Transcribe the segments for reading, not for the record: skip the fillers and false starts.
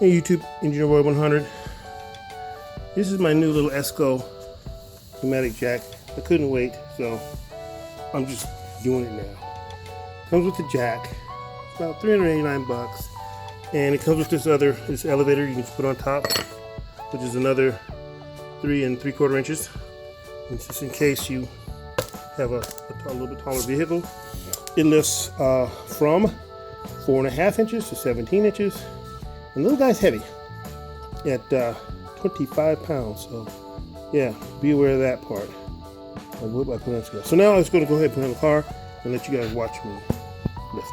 Hey YouTube, Engineer Boy 100. This is my new little Esco pneumatic jack. I couldn't wait, so I'm just doing it now. Comes with the jack, about 389 bucks, and it comes with this elevator you can just put on top, which is another 3 3/4 inches. And just in case you have a little bit taller vehicle. It lifts from 4.5 inches to 17 inches. And the little guy's heavy at 25 pounds. So yeah, be aware of that part. I put on scale. So now I'm just going to go ahead and put on the car and let you guys watch me lift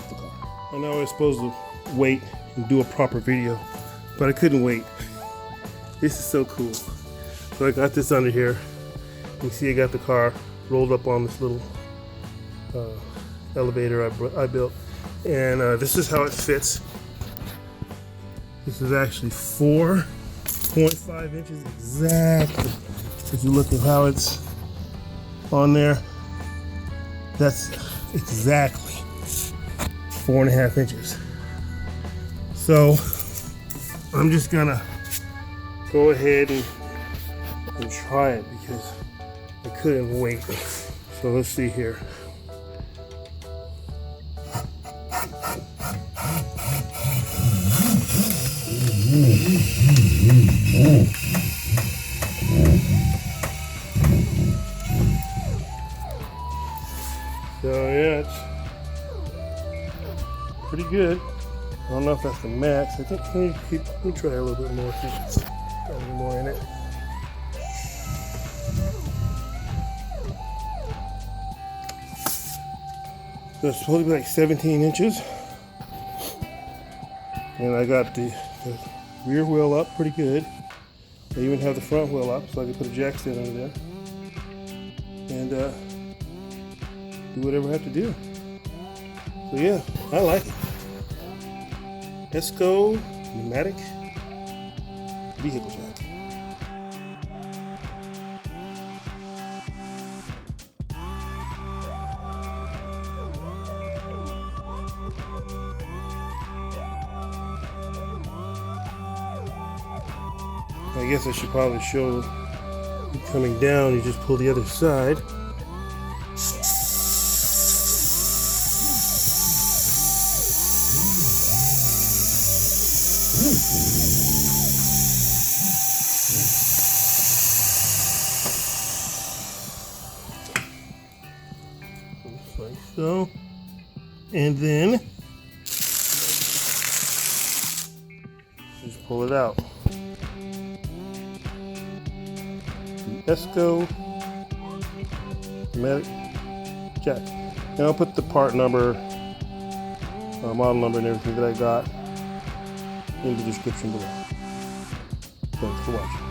the car. I know I was supposed to wait and do a proper video, but I couldn't wait. This is so cool. So I got this under here. You see I got the car rolled up on this little elevator I built. And this is how it fits. This is actually 4.5 inches exactly. If you look at how it's on there, that's exactly 4.5 inches. So I'm just gonna go ahead and try it because I couldn't wait. So let's see here. So yeah, it's pretty good. I don't know if that's the max. I think let me try a little bit more. See if it's got a little more in it. So it's supposed to be like 17 inches. And I got the rear wheel up pretty good. I even have the front wheel up so I can put a jack stand under there. And do whatever I have to do. So yeah, I like it. Esco pneumatic vehicle jack. I guess I should probably show it coming down. You just pull the other side. Just like so. And then just pull it out. Esco pneumatic jack. And I'll put the part number, model number and everything that I got in the description below. Thanks for watching.